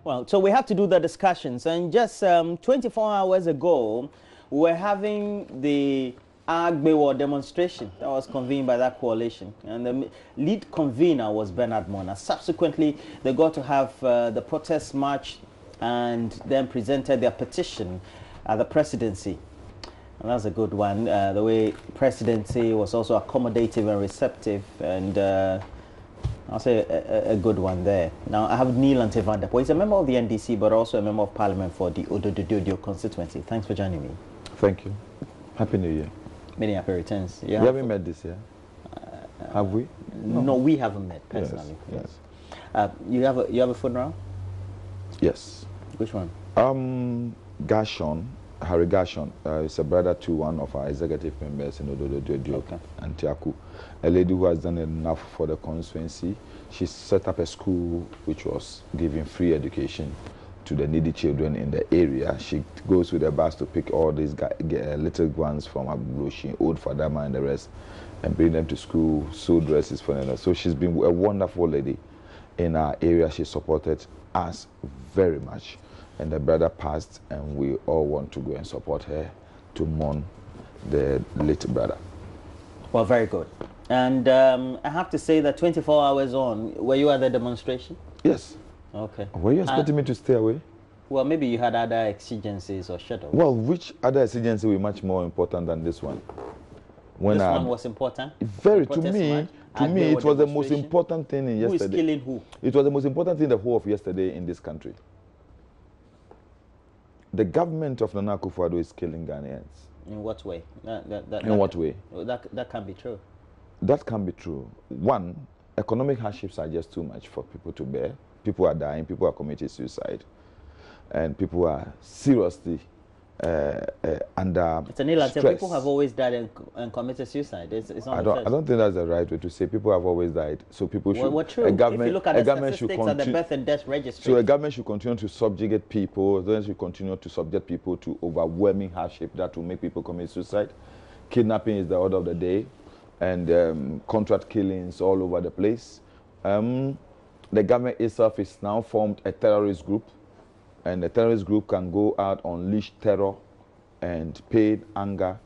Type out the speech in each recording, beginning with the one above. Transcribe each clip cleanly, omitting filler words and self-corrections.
Well, so we have to do the discussions. And just 24 hours ago, we were having the AAGBE demonstration that was convened by that coalition. And the lead convener was Bernard Mona. Subsequently, they got to have the protest march and then presented their petition at the presidency. And that's a good one. The way presidency was also accommodative and receptive, and I'll say a good one there. Now, I have Nii Lante Vanderpuye. He's a member of the NDC, but also a member of parliament for the Odododio constituency. Thanks for joining me. Thank you. Happy New Year. Many happy returns. We haven't met this year. Have we? No, we haven't met personally. Yes. You have a funeral? Yes. Which one? Gashon, Harry Gashon, is a brother to one of our executive members in Odododio, Antiaku. A lady who has done enough for the constituency. She set up a school which was giving free education to the needy children in the area. She goes with a bus to pick all these little ones from Abuloshi, Old Fadama and the rest, and bring them to school, sew dresses for them. So she's been a wonderful lady in our area. She supported us very much. And the brother passed, and we all want to go and support her to mourn the late brother. Well, very good. And I have to say that 24 hours on, were you at the demonstration? Yes. Okay. Were you expecting me to stay away? Well, maybe you had other exigencies or schedules. Well, which other exigency were much more important than this one? This one was important? Very, to me, it was the most important thing in yesterday. Who is killing who? It was the most important thing in the whole of yesterday in this country. The government of Nana Akufo-Addo is killing Ghanaians. In what way? In what way? That can be true. That can be true. One, economic hardships are just too much for people to bear. People are dying, people are committing suicide, and people are seriously under stress. People have always died and committed suicide. It's not I don't think that's the right way to say. People have always died, so people should. Well, true. If you look at the statistics at the birth and death registry. So a government should continue to subjugate people. Then should continue to subject people to overwhelming hardship that will make people commit suicide. Kidnapping is the order of the day, and contract killings all over the place. The government itself is now formed a terrorist group, and the terrorist group can go out, unleash terror and pain, anger,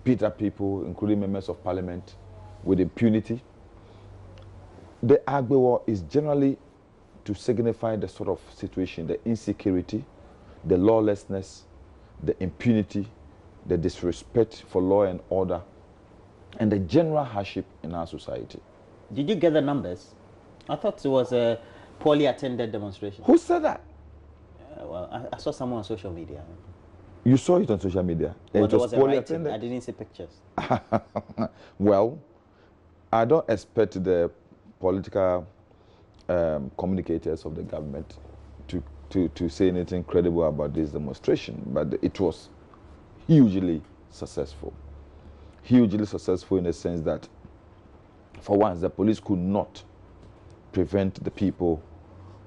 beat up people, including members of parliament, with impunity. The AAGBE war is generally to signify the sort of situation, the insecurity, the lawlessness, the impunity, the disrespect for law and order, and the general hardship in our society. Did you get the numbers? I thought it was a poorly attended demonstration. Who said that? Well, I saw someone on social media. You saw it on social media? Well, it was poorly attended? I didn't see pictures. Well, I don't expect the political communicators of the government to say anything credible about this demonstration, but it was hugely successful. Hugely successful in the sense that, for once, the police could not prevent the people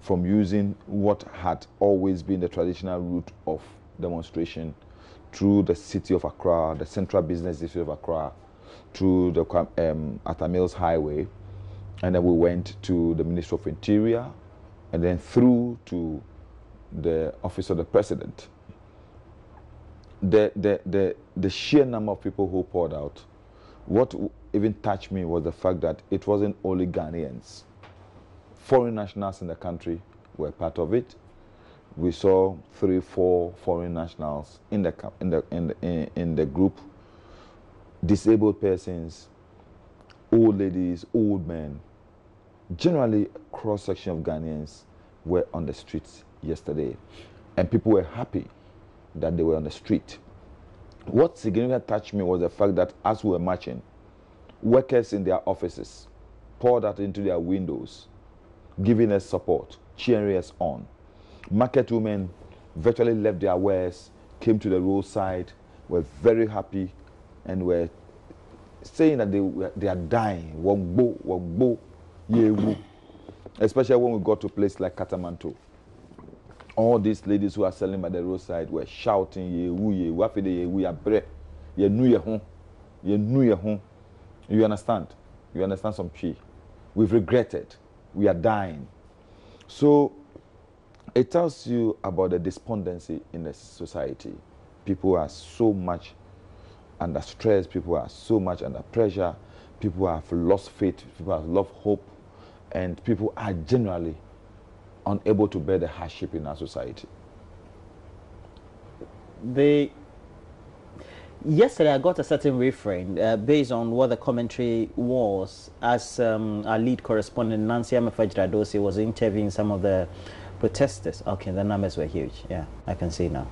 from using what had always been the traditional route of demonstration through the city of Accra, the central business district of Accra, through the Atta Mills Highway, and then we went to the Ministry of Interior, and then through to the office of the president. The sheer number of people who poured out, what even touched me was the fact that it wasn't only Ghanaians. Foreign nationals in the country were part of it. We saw 3-4 foreign nationals in the group. Disabled persons, old ladies, old men. Generally, a cross-section of Ghanaians were on the streets yesterday, and people were happy that they were on the street. What significantly touched me was the fact that as we were marching, workers in their offices poured out into their windows, giving us support, cheering us on. Market women virtually left their wares, came to the roadside, were very happy, and were saying that they are dying. Wogbo, yewu. Especially when we got to a place like Katamanto. All these ladies who are selling by the roadside were shouting, yewu, yewu, afide yewu, yabre, yenu yehon, yenu yehon. You understand? You understand some P? We've regretted. We are dying. So It tells you about the despondency in the society. People are so much under stress, people are so much under pressure, people have lost faith, people have lost hope, and people are generally unable to bear the hardship in our society. Yesterday I got a certain refrain based on what the commentary was as our lead correspondent Nancy Amefajradosi was interviewing some of the protesters. Okay, the numbers were huge. Yeah, I can see now.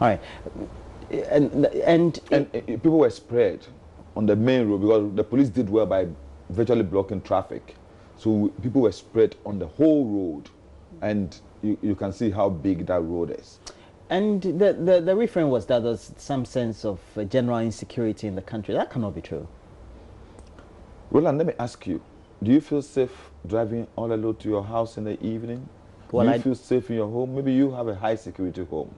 All right. And people were spread on the main road because the police did well by virtually blocking traffic. So people were spread on the whole road, and you can see how big that road is. And the refrain was that there's some sense of general insecurity in the country. That cannot be true. Roland, let me ask you, do you feel safe driving all alone to your house in the evening? Well, do you feel safe in your home? Maybe you have a high security home.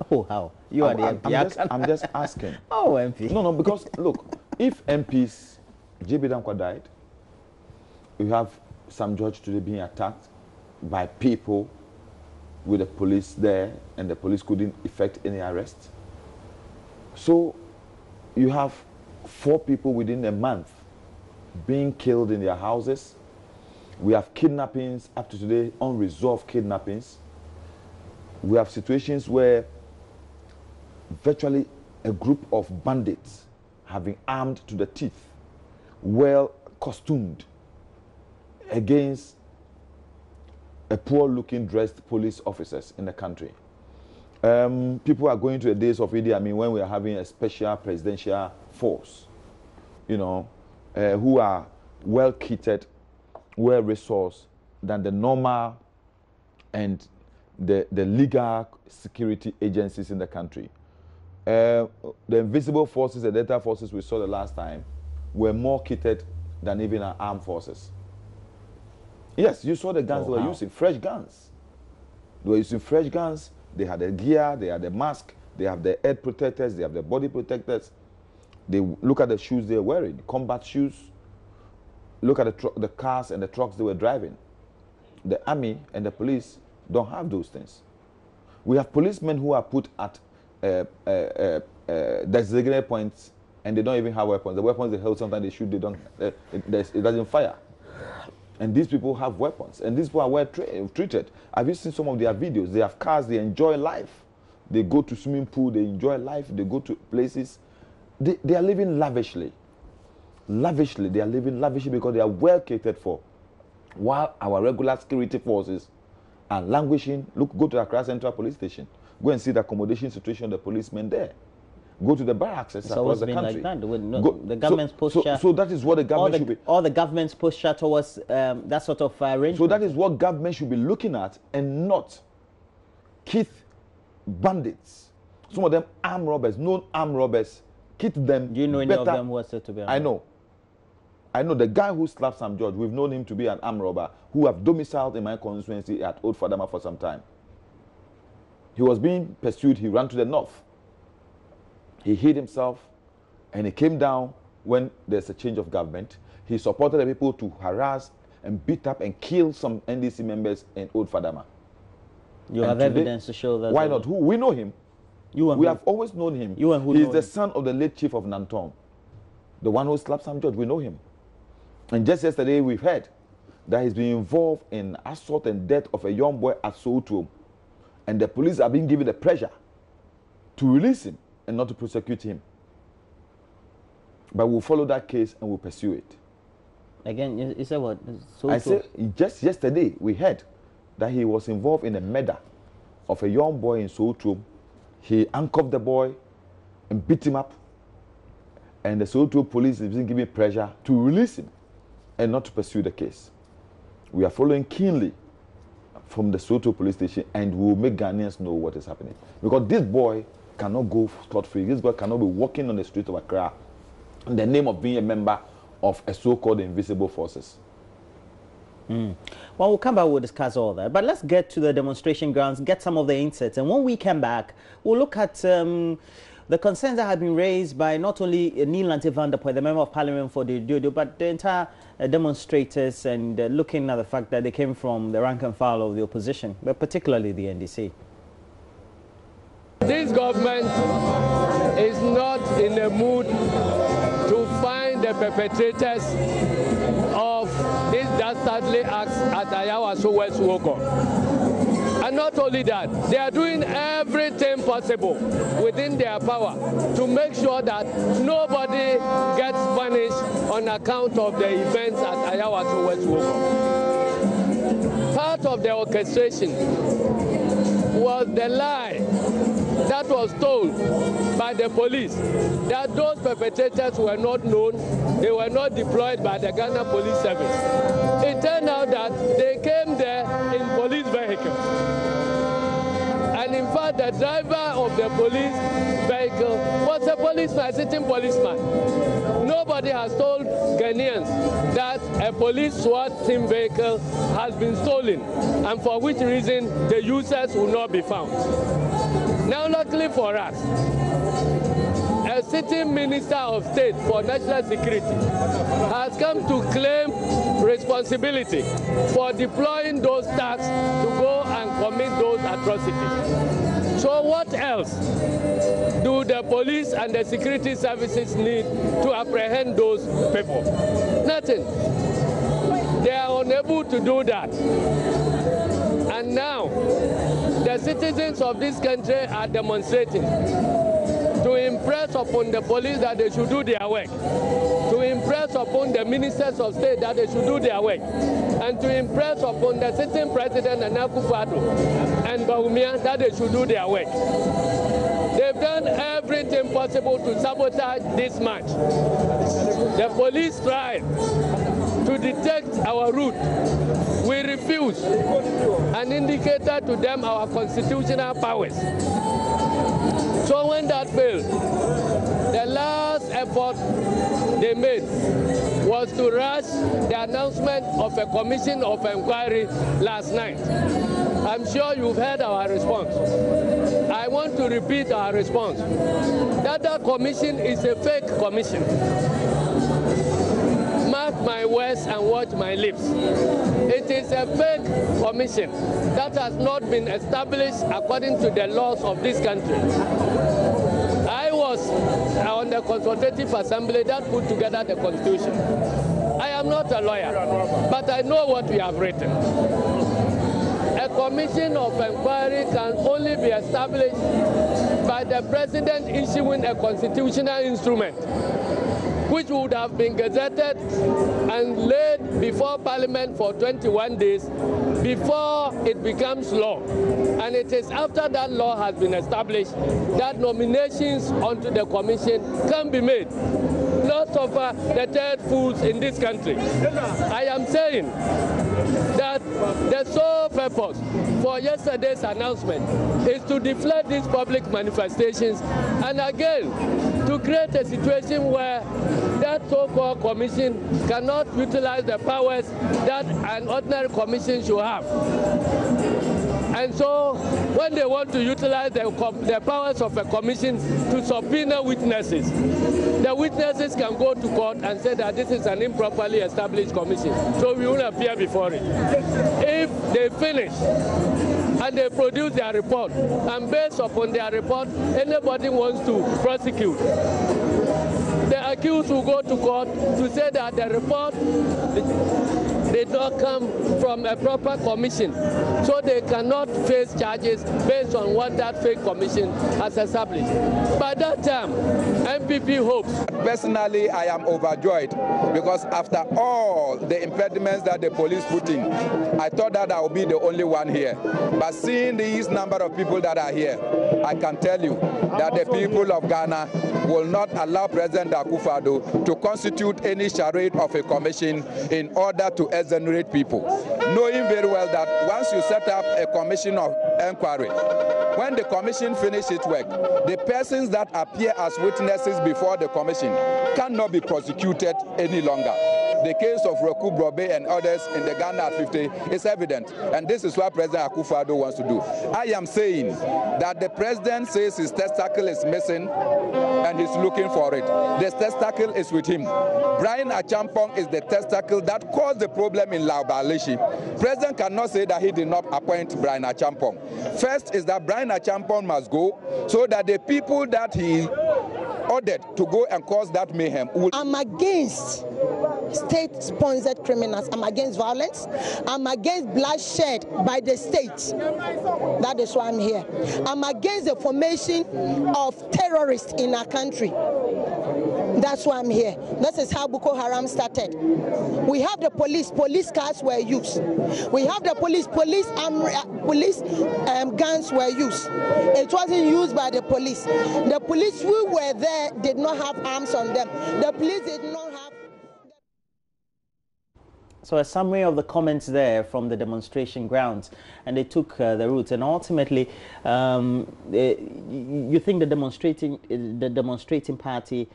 Oh, how? You are the MP. I'm just asking. Oh, MP. No, because look, if MPs, JB Dankwa died, you have Sam George today being attacked by people with the police there, and the police couldn't effect any arrest. So you have 4 people within a month being killed in their houses. We have kidnappings up to today, unresolved kidnappings. We have situations where virtually a group of bandits have been armed to the teeth, well costumed, against a poor-looking dressed police officers in the country. People are going to the days of Idi Amin when we are having a special presidential force, you know, who are well kitted, well resourced than the normal and the legal security agencies in the country. The invisible forces, the Delta forces we saw the last time, were more kitted than even our armed forces. Yes, you saw the guns they were using, fresh guns. They were using fresh guns. They had the gear, they had the mask, they have the head protectors, they have the body protectors. They look at the shoes they were wearing, combat shoes. Look at the cars and the trucks they were driving. The army and the police don't have those things. We have policemen who are put at designated points and they don't even have weapons. The weapons they hold, sometimes they shoot, they don't, it doesn't fire. And these people have weapons, and these people are well treated. Have you seen some of their videos? They have cars, they enjoy life. They go to swimming pool, they enjoy life, they go to places. They are living lavishly. Lavishly, they are living lavishly because they are well catered for. While our regular security forces are languishing. Look, go to the Accra Central Police Station. Go and see the accommodation situation of the policemen there. Go to the barracks across the country. Like that. The government's posture. So that is what the government should be. All the government's posture towards that sort of arrangement. So that is what government should be looking at, and not Keith bandits. Some of them armed robbers, known armed robbers. Keith them. Do you know any of them who are said to be armed? I know the guy who slapped Sam George. We've known him to be an armed robber who have domiciled in my constituency at Old Fadama for some time. He was being pursued. He ran to the north. He hid himself, and he came down when there's a change of government. He supported the people to harass and beat up and kill some NDC members in Old Fadama. You have evidence to show that? Why not? Who? We know him. We have always known him. He's the son of the late chief of Nanton, the one who slapped Sam George. We know him. And just yesterday we've heard that he's been involved in assault and death of a young boy at Soweto. And the police are being given the pressure to release him and not to prosecute him. But we'll follow that case and we'll pursue it. Again, you said what? I said just yesterday we heard that he was involved in a murder of a young boy in Soweto. He handcuffed the boy and beat him up. And the Soweto police is being given pressure to release him and not to pursue the case. We are following keenly from the Soweto police station, and we will make Ghanaians know what is happening. Because this boy cannot go scot-free. This boy cannot be walking on the street of Accra in the name of being a member of a so-called invisible forces. Well, we'll come back, we'll discuss all that. But let's get to the demonstration grounds, get some of the insights. And when we come back, we'll look at the concerns that have been raised by not only Nii Lante Vanderpuye, the Member of Parliament for the Dodo, but the entire demonstrators, and looking at the fact that they came from the rank and file of the opposition, but particularly the NDC. This government is not in a mood to find the perpetrators of these dastardly acts at Ayawaso West Woko. And not only that, they are doing everything possible within their power to make sure that nobody gets punished on account of the events at Ayawaso West Woko. Part of the orchestration was the lie that was told by the police that those perpetrators were not known, they were not deployed by the Ghana Police Service. It turned out that they came there in police vehicles. And in fact, the driver of the police vehicle was a policeman, a sitting policeman. Nobody has told Ghanaians that a police SWAT team vehicle has been stolen, and for which reason the users will not be found. Now, luckily for us, a sitting Minister of State for National Security has come to claim responsibility for deploying those thugs to go and commit those atrocities. So what else do the police and the security services need to apprehend those people? Nothing. They are unable to do that. And now, the citizens of this country are demonstrating to impress upon the police that they should do their work, to impress upon the ministers of state that they should do their work, and to impress upon the sitting president and Akufo-Addo and Bawumia that they should do their work. They've done everything possible to sabotage this march. The police tried to detect our route. We refuse and indicated to them our constitutional powers. So when that failed, the last effort they made was to rush the announcement of a commission of inquiry last night. I'm sure you've heard our response. I want to repeat our response. That commission is a fake commission. Mark my words and watch my lips. It is a fake commission that has not been established according to the laws of this country. I was on the consultative assembly that put together the constitution. I am not a lawyer, but I know what we have written. A commission of inquiry can only be established by the president issuing a constitutional instrument, which would have been gazetted and laid before Parliament for 21 days before it becomes law. And it is after that law has been established that nominations onto the commission can be made. Lots of the third fools in this country. I am saying that the sole purpose for yesterday's announcement is to deflate these public manifestations and again to create a situation where that so-called commission cannot utilize the powers that an ordinary commission should have. And so when they want to utilize the powers of a commission to subpoena witnesses, the witnesses can go to court and say that this is an improperly established commission, so we will appear before it. If they finish and they produce their report, and based upon their report, anybody wants to prosecute, the accused will go to court to say that the report did not come from a proper commission, so they cannot face charges based on what that fake commission has established. By that time, MPP hopes. Personally, I am overjoyed because after all the impediments that the police put in, I thought that I would be the only one here. But seeing these number of people that are here, I can tell you that the people of Ghana will not allow President Akufo-Addo to constitute any charade of a commission in order to exonerate people, knowing very well that once you set up a commission of inquiry, when the commission finishes its work, the persons that appear as witnesses before the commission cannot be prosecuted any longer. the case of Roku Brobe and others in the Ghana at 50 is evident. And this is what President Akufo-Addo wants to do. I am saying that the president says his testicle is missing and he's looking for it. The testicle is with him. Brian Achampong is the testicle that caused the problem in Laubalishi. President cannot say that he did not appoint Brian Achampong. First is that Brian Achampong must go so that the people that he ordered to go and cause that mayhem will... I'm against state-sponsored criminals. I'm against violence. I'm against bloodshed by the state. That is why I'm here. I'm against the formation of terrorists in our country. That's why I'm here. This is how Boko Haram started. We have the police cars were used. We have the police guns were used. It wasn't used by the police. The police who were there did not have arms on them. The police did not have... So a summary of the comments there from the demonstration grounds, and they took the route. And ultimately, you think the demonstrating party,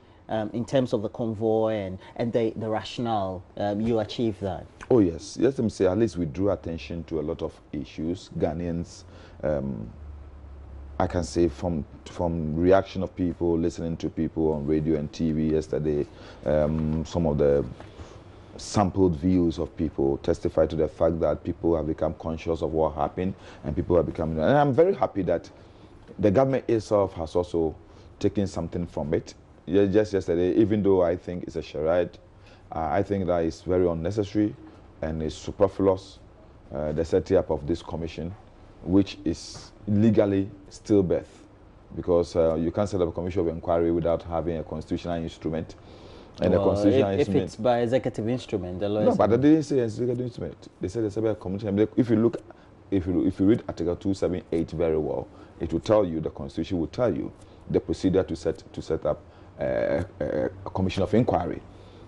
in terms of the convoy and the rationale, you achieved that? Oh yes, let me say at least we drew attention to a lot of issues. Ghanaians, I can say from reaction of people, listening to people on radio and TV yesterday, some of the sampled views of people testify to the fact that people have become conscious of what happened and people have become... And I'm very happy that the government itself has also taken something from it. Just yesterday, even though I think it's a charade, I think that it's very unnecessary and it's superfluous, the setting up of this commission, which is legally stillbirth, because you can't set up a commission of inquiry without having a constitutional instrument. And well, the constitutional instrument... If it's by executive instrument, the lawyers... No, but they didn't say executive instrument. They said it's a commission. If you read Article 278 very well, it will tell you, the Constitution will tell you the procedure to set up a commission of inquiry.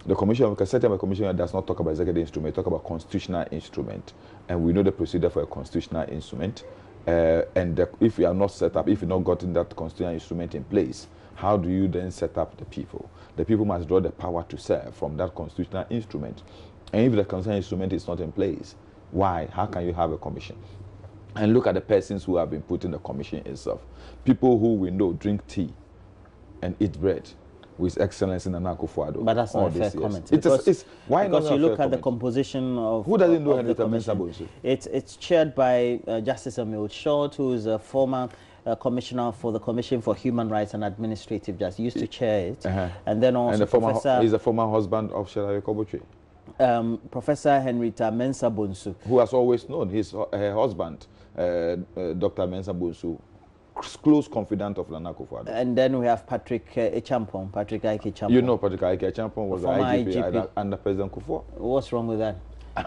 The commission can set up a commission that does not talk about executive instrument, talk about constitutional instrument, and we know the procedure for a constitutional instrument. If you are not set up, if you're not gotten that constitutional instrument in place, how do you then set up the people? The people must draw the power to serve from that constitutional instrument. And if the constitutional instrument is not in place, why? How can you have a commission? And look at the persons who have been put in the commission itself. People who we know drink tea and eat bread with Excellency Nana Akufo-Addo. But that's not a fair comment. Why not? Because you look at the composition of... Who doesn't know Henry Mensa-Bonsu? It's chaired by Justice Emil Short, who is a former commissioner for the Commission for Human Rights and Administrative Justice. He used to chair it. And then also he's a former husband of Sherawe Koboche. Professor Henrietta Mensa-Bonsu. Who has always known her husband, Dr. Mensa-Bonsu, close confidant of Nana Akufo-Addo. And then we have Patrick Echampong, Patrick Ike Echampong. You know Patrick Ike Echampong was the IGP under President Kufuor. What's wrong with that?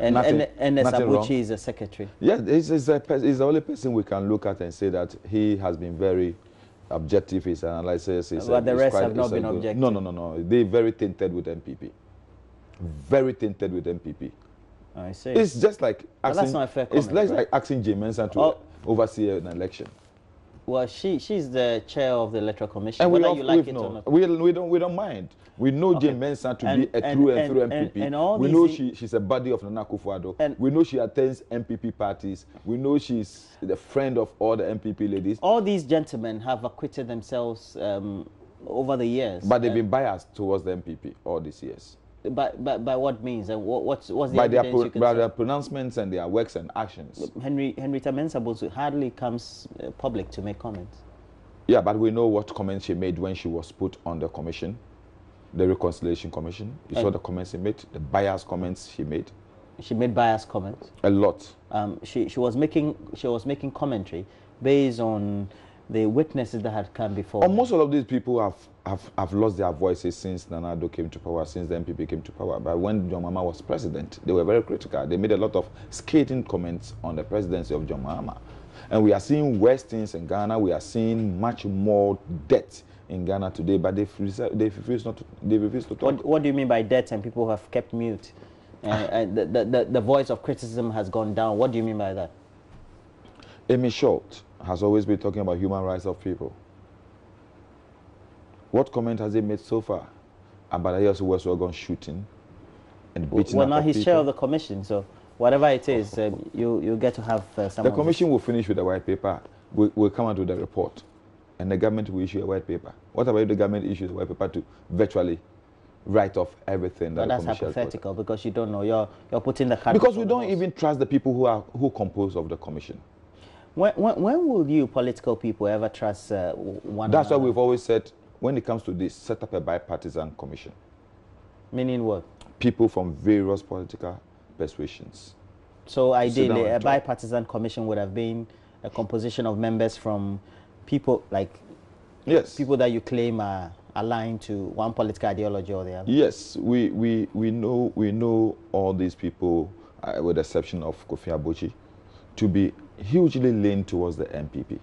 And Abuchi is a secretary. Yeah, he's the only person we can look at and say that he has been very objective. His analysis is... But the rest have not been objective. No. They're very tainted with MPP. Very tainted with MPP. I see. It's just like asking... That's not a fair comment. It's like asking Jay Mensa to oversee an election. Well, she's the chair of the Electoral Commission. And whether you like it or not. We don't mind. We know Jane Mensa to be a through and through MPP. We know she's a buddy of Nana Akufo-Addo. We know she attends MPP parties. We know she's the friend of all the MPP ladies. All these gentlemen have acquitted themselves over the years. But they've been biased towards the MPP all these years. By what means? And what's the evidence by their pronouncements and their works and actions. Henrietta Mensa-Bonsu hardly comes public to make comments. Yeah, but we know what comments she made when she was put on the commission, the Reconciliation Commission. You saw the comments she made, the biased comments she made. She made biased comments. A lot. She was making commentary based on the witnesses that had come before. Almost all of these people have lost their voices since Nana Addo came to power, since the MPP came to power. But when John Mahama was president, they were very critical. They made a lot of scathing comments on the presidency of John Mahama. And we are seeing worse things in Ghana. We are seeing much more debt in Ghana today, but they refuse to talk. What do you mean by debt and people have kept mute? The voice of criticism has gone down. What do you mean by that? Amy Short has always been talking about human rights of people. What comment has he made so far about Ayesu Westwagon shooting? and beating well, up now of he's people. chair of the commission, so whatever it is, you get to have some. The commission will finish with the white paper. We'll come out with a report, and the government will issue a white paper. What about if the government issues a white paper to virtually write off everything that But the that's commission has put? hypothetical because you don't know. You're putting the card. Because we before the don't horse. even trust the people who compose of the commission. When will you political people ever trust one That's why another? we've always said, when it comes to this, set up a bipartisan commission. Meaning what? People from various political persuasions. So sit down ideally, a and talk. bipartisan commission would have been a composition of members from people like Yes. people that you claim are aligned to one political ideology or the other. Yes, we know all these people, with the exception of Kofi Abochi, to be hugely lean towards the MPP.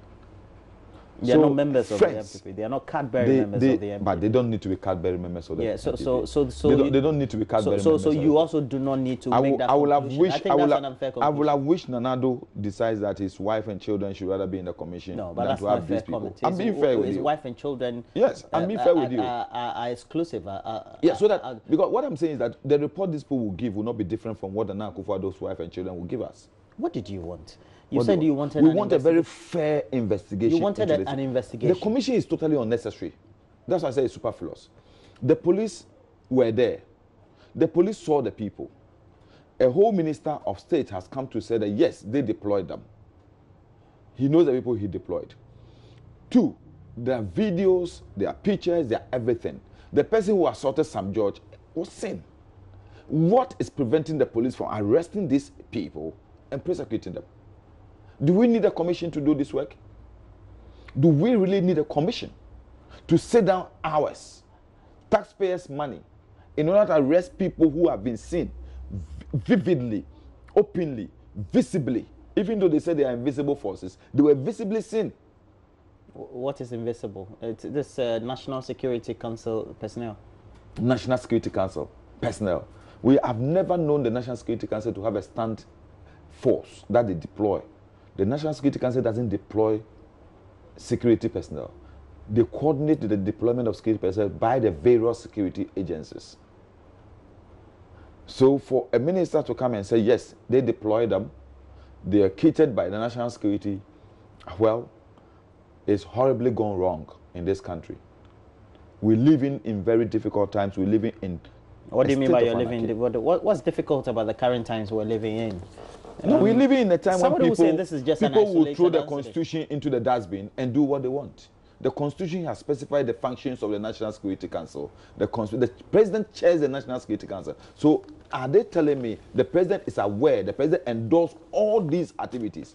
They are So, not members friends, of the MPP. They are not card-bearing members of the MPP. But they don't need to be card-bearing members of the Yeah, MPP. They don't need to be card-bearing members. So you also do not need to make that I will have conclusion. wished. I think that's an unfair I will conclusion. have wished Nanado decides that his wife and children should rather be in the commission No, but than that's to not a have fair these people. comment. I'm being fair with his you. wife and children. Yes, I'm being fair with you. Are exclusive. Yeah, so that because what I'm saying is that the report these people will give will not be different from what the Nana Akufo-Addo's wife and children will give us. What did you want? You What said do you wanted. We an want a very investigation. fair investigation. You wanted into this. an investigation. The commission is totally unnecessary. That's why I say it's superfluous. The police were there. The police saw the people. A whole minister of state has come to say that yes, they deployed them. He knows the people he deployed. 2, there are videos, there are pictures, there are everything. The person who assaulted Sam George was seen. What is preventing the police from arresting these people and prosecuting them? Do we need a commission to do this work? Do we really need a commission to sit down hours, taxpayers' money, in order to arrest people who have been seen vividly, openly, visibly? Even though they say they are invisible forces, they were visibly seen. What is invisible? It's this National Security Council personnel. National Security Council personnel. We have never known the National Security Council to have a stand force that they deploy. The National Security Council doesn't deploy security personnel. They coordinate the deployment of security personnel by the various security agencies. So for a minister to come and say, yes, they deploy them, they are catered by the national security, well, it's horribly gone wrong in this country. We're living in very difficult times. We're living in What do you mean by you're living? living? What's difficult about the current times we're living in? No, we're living in a time when somebody will say people, this is just an people will isolated throw the incident. constitution into the dustbin and do what they want. The constitution has specified the functions of the National Security Council. The president chairs the National Security Council. So are they telling me the president is aware, the president endorsed all these activities?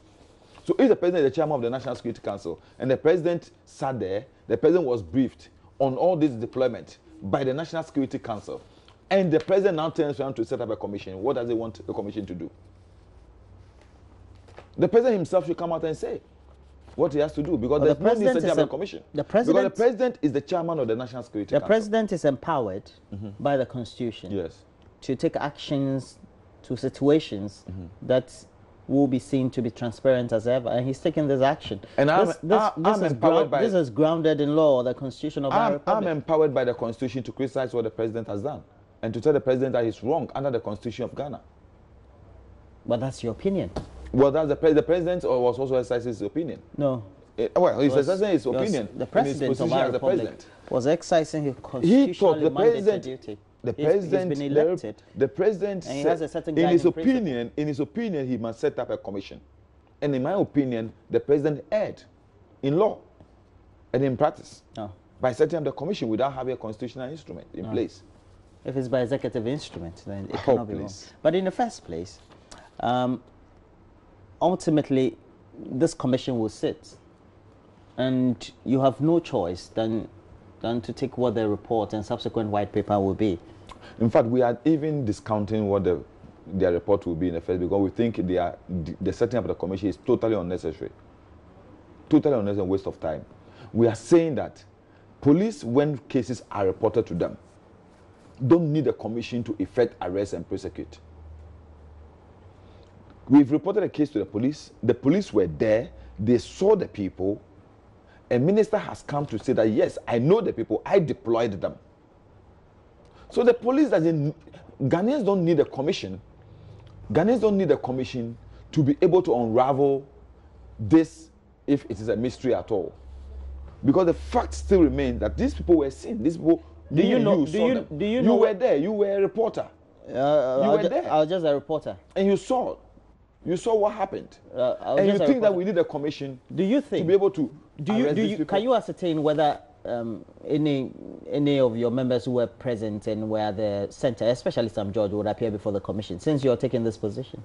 So if the president is the chairman of the National Security Council and the president sat there, the president was briefed on all this deployment by the National Security Council, and the president now turns around to set up a commission, what does he want the commission to do? The president himself should come out and say what he has to do, because there's no need to set up a commission. Because the president is the chairman of the National Security Council. The president is empowered by the Constitution Yes. to take actions to situations that will be seen to be transparent as ever, and he's taking this action. And this is grounded in law, the Constitution of our Republic. I'm empowered by the Constitution to criticize what the president has done and to tell the president that he's wrong under the Constitution of Ghana. But that's your opinion. Well, that's the president was also exercising his opinion. No. Well, he's exercising his opinion. The president of our Republic was exercising his constitutionally mandated duty. The president, he's been elected. The president and he has a certain in his guiding opinion, he must set up a commission. And in my opinion, the president erred in law and in practice by setting up the commission without having a constitutional instrument in place. If it's by executive instrument, then it cannot be wrong. But in the first place, ultimately, this commission will sit, and you have no choice than to take what the report and subsequent white paper will be. In fact, we are even discounting what their report will be in the first, because we think the setting up of the commission is totally unnecessary. Totally unnecessary, waste of time. We are saying that police, when cases are reported to them, don't need a commission to effect arrest and prosecute. We've reported a case to the police were there, they saw the people, a minister has come to say that, yes, I know the people, I deployed them. So the police doesn't, Ghanaians don't need a commission. Ghanaians don't need a commission to be able to unravel this if it is a mystery at all. Because the fact still remains that these people were seen. These people, do you know? You were there. You were a reporter. You were there. I was just a reporter. And you saw what happened. And you think that we need a commission? Do you think to be able to? Can you ascertain whether any of your members who were present and were at the center, especially Sam George, would appear before the commission since you're taking this position?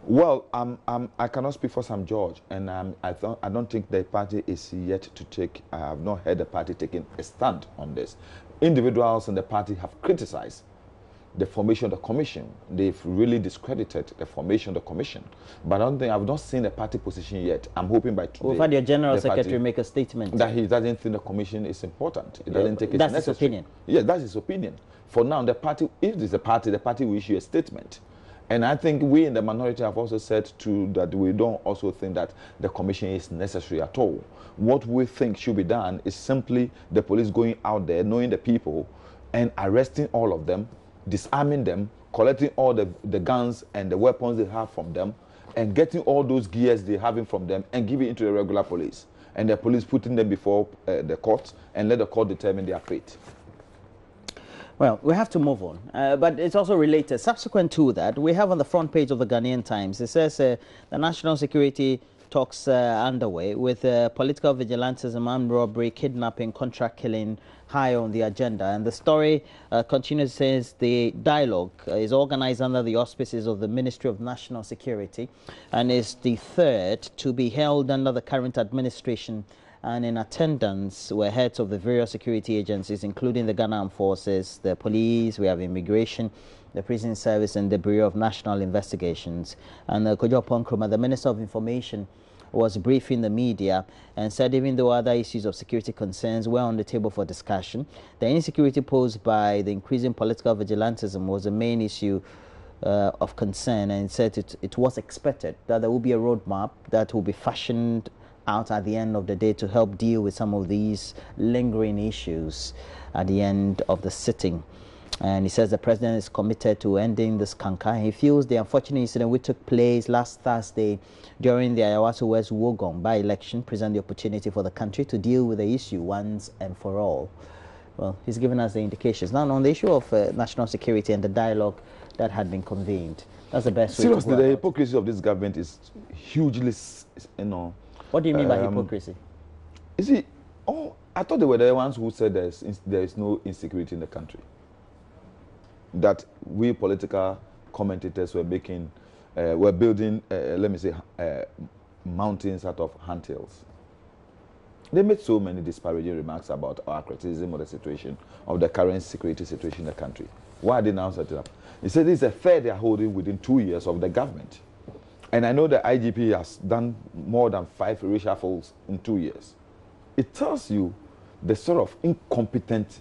Well, I cannot speak for Sam George, and I don't think the party is yet to take. I have not heard the party taking a stand on this. Individuals in the party have criticized the formation of the commission. They've really discredited the formation of the commission. But I've not seen a party position yet. I'm hoping by today. We've had your general secretary make a statement that he doesn't think the commission is important. He doesn't take it necessary. That's his opinion. Yes, that's his opinion. For now, the party, if there's a party, the party will issue a statement. And I think we in the minority have also said too that we don't also think that the commission is necessary at all. What we think should be done is simply the police going out there, knowing the people, and arresting all of them, disarming them, collecting all the guns and the weapons they have from them, and getting all those gears they having from them and giving it to the regular police. And the police putting them before the court and let the court determine their fate. Well, we have to move on, but it's also related. Subsequent to that, we have on the front page of the Ghanaian Times, it says the national security talks underway with political vigilantism, armed robbery, kidnapping, contract killing high on the agenda. And the story continues, says the dialogue is organized under the auspices of the Ministry of National Security and is the third to be held under the current administration. And in attendance were heads of the various security agencies, including the Ghana Armed Forces, the police, we have immigration, the prison service, and the Bureau of National Investigations. And Kojo Ponkroma, the Minister of Information, was briefing the media and said even though other issues of security concerns were on the table for discussion, the insecurity posed by the increasing political vigilantism was the main issue of concern. And said it was expected that there will be a roadmap that will be fashioned out at the end of the day to help deal with some of these lingering issues at the end of the sitting. And he says the president is committed to ending this canker. He feels the unfortunate incident which took place last Thursday during the Ayawaso West Wogong by-election present the opportunity for the country to deal with the issue once and for all. Well, he's given us the indications. Now, on the issue of national security and the dialogue that had been convened, that's the best way to go. Seriously, the hypocrisy of this government is hugely, What do you mean by hypocrisy? You see, I thought they were the ones who said there is no insecurity in the country. That we political commentators were making, were building, let me say, mountains out of handtails. They made so many disparaging remarks about our criticism of the situation, of the current security situation in the country. Why did they now set it up? He said this is a fair they are holding within 2 years of the government. And I know the IGP has done more than 5 reshuffles in 2 years. It tells you the sort of incompetent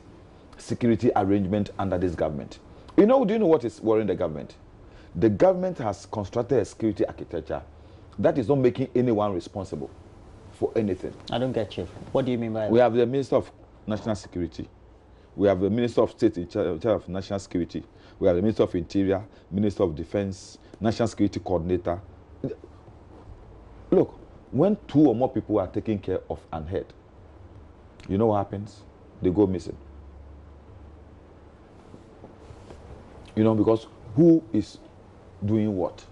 security arrangement under this government. Do you know what is worrying the government? The government has constructed a security architecture that is not making anyone responsible for anything. I don't get you. What do you mean by that? We have the Minister of National Security. We have the Minister of State in charge of National Security. We have the Minister of Interior, Minister of Defense, National Security Coordinator. Look, when 2 or more people are taking care of an head, you know what happens? They go missing. You know, because who is doing what?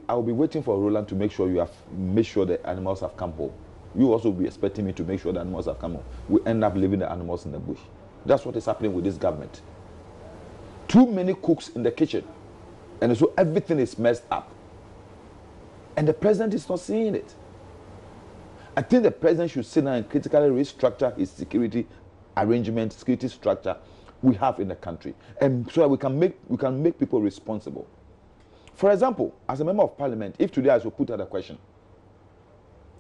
I'll be waiting for Roland to make sure the animals have come home. You also will be expecting me to make sure the animals have come home. We end up leaving the animals in the bush. That's what is happening with this government. Too many cooks in the kitchen. And so everything is messed up. And the president is not seeing it. I think the president should sit down and critically restructure his security arrangement, security structure we have in the country, and so that we can make people responsible. For example, as a member of parliament, if today I should put out a question,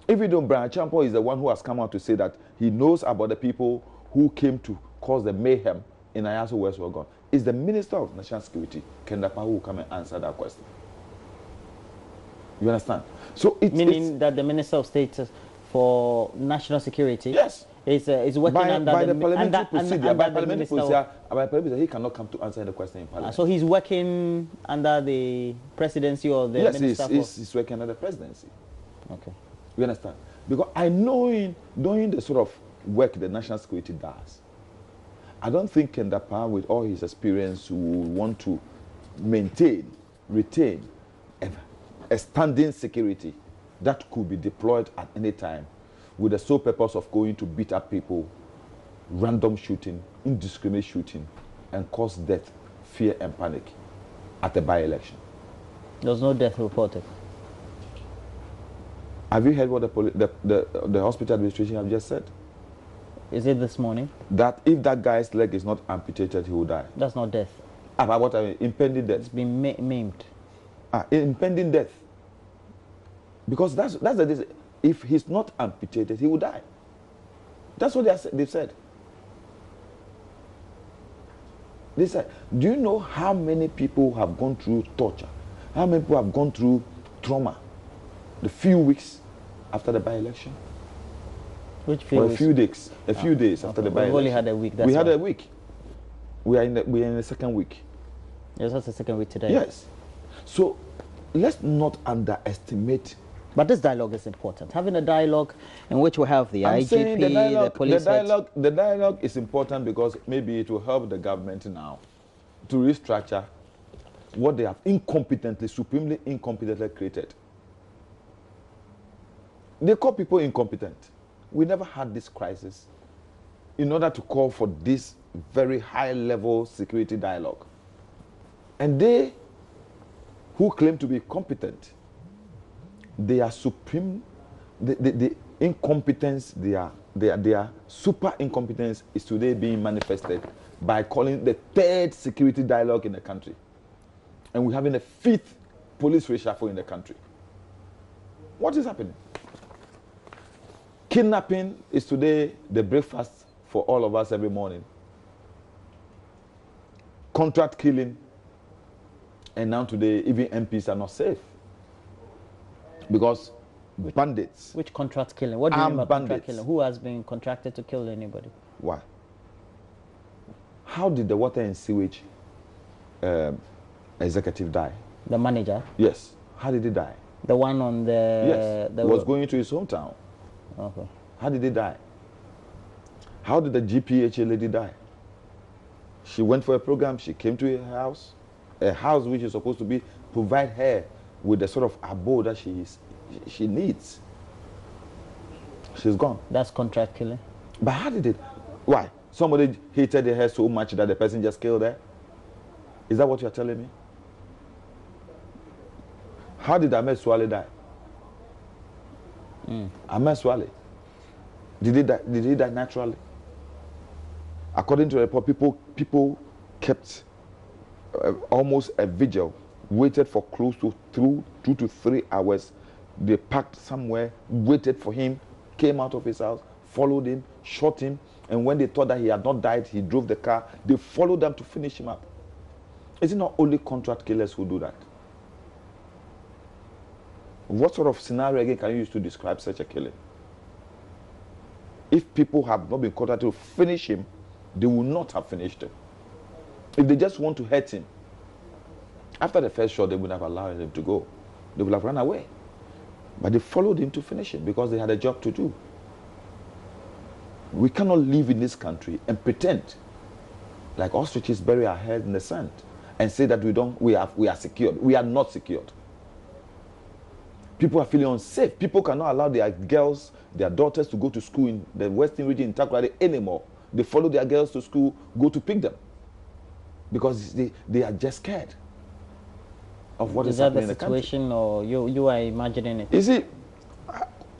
if you don't, Brian Champo is the one who has come out to say that he knows about the people who came to cause the mayhem in Ayawaso West Wogong. Is the Minister of National Security, Kenda Pahu, who will come and answer that question? You understand? So meaning that the Minister of State for national security. Yes. Is working by the parliamentary procedure. By parliamentary procedure, he cannot come to answer the question in parliament. So he's working under the presidency or the minister? Yes, he's working under the presidency. Okay. You understand? Because I know knowing the sort of work the national security does, I don't think Kendapa, with all his experience, will want to retain a standing security that could be deployed at any time with the sole purpose of going to beat up people, random shooting, indiscriminate shooting, and cause death, fear, and panic at a by-election. There was no death reported. Have you heard what the hospital administration have just said? Is it this morning? That if that guy's leg is not amputated, he will die. That's not death. About what I mean, impending death. It's been maimed. Impending death. Because that's the if he's not amputated, he will die. That's what they've said. They said, do you know how many people have gone through torture? How many people have gone through trauma the few weeks after the by-election? Which few or weeks? A few days after the by-election. We've only had a week. We had a week. We are in the second week. Yes, that's the second week today. Yes. So let's not underestimate. But this dialogue is important. Having a dialogue in which we have the IGP, the police. The dialogue is important because maybe it will help the government now to restructure what they have supremely incompetently created. They call people incompetent. We never had this crisis in order to call for this very high-level security dialogue. And they who claim to be competent, they are supreme, the incompetence, their super incompetence is today being manifested by calling the third security dialogue in the country. And we're having a fifth police reshuffle in the country. What is happening? Kidnapping is today the breakfast for all of us every morning. Contract killing, and now today even MPs are not safe. Because bandits. Which contract killing? What do you mean by contract killing? Who has been contracted to kill anybody? Why? How did the water and sewage executive die? The manager? Yes. How did he die? The one on the... Yes. He was going to his hometown. Okay. How did he die? How did the GPHA lady die? She went for a program. She came to a house which is supposed to provide her with the sort of abode that she needs. She's gone. That's contract killing. But how did it? Why? Somebody hated her so much that the person just killed her? Is that what you're telling me? How did Ahmed Swale die? Ahmed Swale. Did he die naturally? According to the report, people kept almost a vigil, waited for close to 2 to 3 hours. They parked somewhere, waited for him, came out of his house, followed him, shot him, and when they thought that he had not died, he drove the car. They followed them to finish him up. Is it not only contract killers who do that? What sort of scenario again can you use to describe such a killing? If people have not been contracted to finish him, they will not have finished him. If they just want to hurt him, after the first shot, they would have allowed him to go. They would have run away. But they followed him to finish him because they had a job to do. We cannot live in this country and pretend like ostriches bury our head in the sand and say that we are secured. We are not secured. People are feeling unsafe. People cannot allow their girls, their daughters to go to school in the Western region in Takoradi anymore. They follow their girls to school, go to pick them. Because they are just scared of what is happening in the country. Is that the situation, or you are imagining it? You see,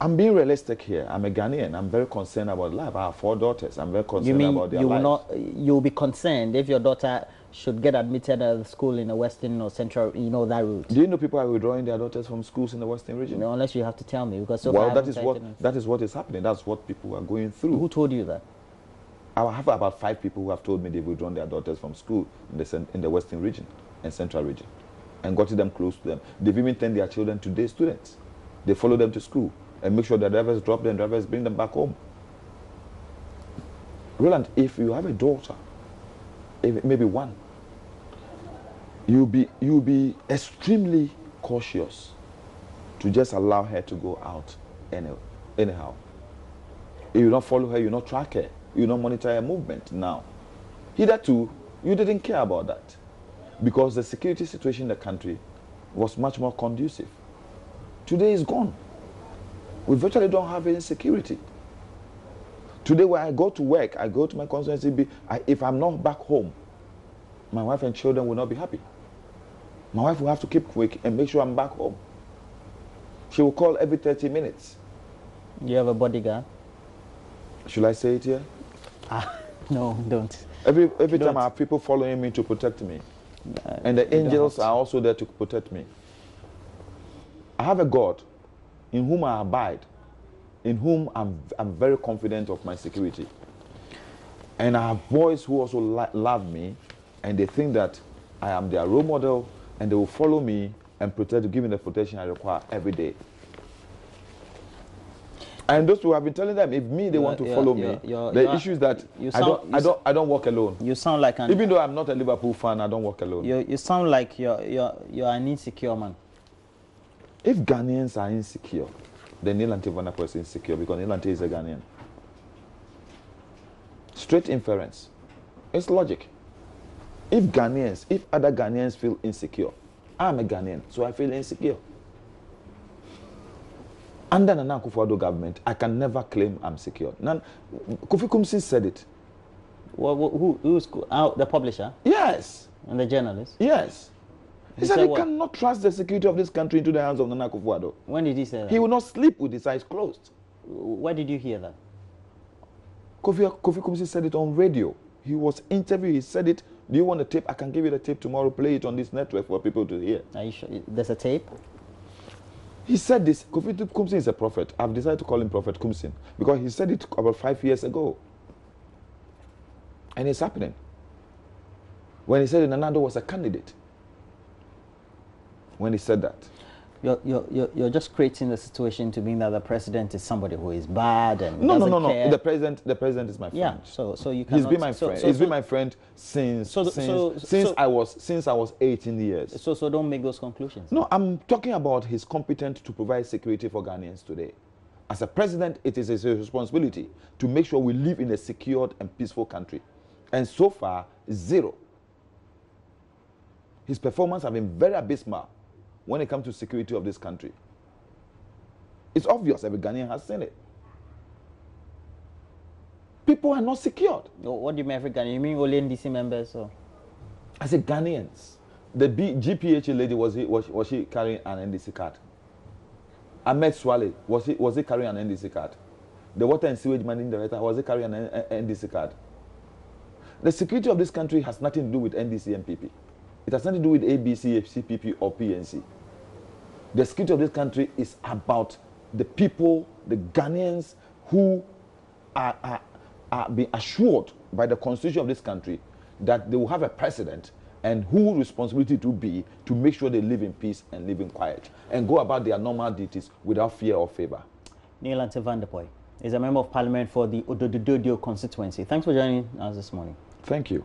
I'm being realistic here. I'm a Ghanaian. I'm very concerned about life. I have 4 daughters. I'm very concerned about their lives. You'll be concerned if your daughter should get admitted at a school in the Western or Central, that route. Do you know people are withdrawing their daughters from schools in the Western region? No, unless you have to tell me, because that is what is happening. That's what people are going through. Who told you that? I have about 5 people who have told me they've withdrawn their daughters from school in the Western region and Central region and gotten them close to them. They've even turned their children to day students. They follow them to school. and make sure the drivers drop them, drivers bring them back home. Roland, if you have a daughter, maybe one, you'll be extremely cautious to just allow her to go out anyhow. You don't follow her, you don't track her, you don't monitor her movement now. Hitherto, you didn't care about that because the security situation in the country was much more conducive. Today is gone. We virtually don't have any security. Today when I go to work, I go to my constituency, if I'm not back home, my wife and children will not be happy. My wife will have to keep quick and make sure I'm back home. She will call every 30 minutes. You have a bodyguard? Should I say it here? No, don't. Every time I have people following me to protect me. And the angels are also there to protect me. I have a God in whom I abide, in whom I'm very confident of my security. And I have boys who also love me, and they think that I am their role model, and they will follow me and give me the protection I require every day. And those who have been telling them, if they want to follow me, the issue is that I don't walk alone. You sound like even though I'm not a Liverpool fan, I don't walk alone. You sound like you're an insecure man. If Ghanaians are insecure, then Nii Lante Vanderpuye is insecure because Nii Lante is a Ghanaian. Straight inference. It's logic. If other Ghanaians feel insecure, I'm a Ghanaian, so I feel insecure. Under the Nana Akufo-Addo government, I can never claim I'm secure. Kofi Kumsin said it. Who's the publisher? Yes. And the journalist? Yes. He said he cannot trust the security of this country into the hands of Nana Akufo-Addo. When did he say that? He will not sleep with his eyes closed. Where did you hear that? Kofi Kumsin said it on radio. He was interviewed. He said it. Do you want the tape? I can give you the tape tomorrow. Play it on this network for people to hear. Are you sure? There's a tape? He said this. Kofi Kumsin is a prophet. I've decided to call him Prophet Kumsin because he said it about 5 years ago. And it's happening. When he said Nana Addo was a candidate. When he said that. You're just creating the situation to mean that the president is somebody who is bad and no. care. The president is my friend. Yeah. So you cannot. He's been my friend. He's been my friend since I was 18 years. So don't make those conclusions. No, I'm talking about his competence to provide security for Ghanaians today. As a president, it is his responsibility to make sure we live in a secured and peaceful country. And so far, zero. His performance has been very abysmal when it comes to security of this country. It's obvious, every Ghanaian has seen it. People are not secured. What do you mean every Ghanaian? You mean only NDC members? Or? I said Ghanaians. The GPHA lady, was she carrying an NDC card? Ahmed Swale, was he carrying an NDC card? The Water and Sewage Managing Director, was he carrying an NDC card? The security of this country has nothing to do with NDC and PP. It has nothing to do with ABC, CPP, or PNC. The security of this country is about the people, the Ghanaians, who are being assured by the constitution of this country that they will have a president and whose responsibility it will be to make sure they live in peace and live in quiet and go about their normal duties without fear or favor. Nii Lante Vanderpuye is a member of parliament for the Odododio constituency. Thanks for joining us this morning. Thank you.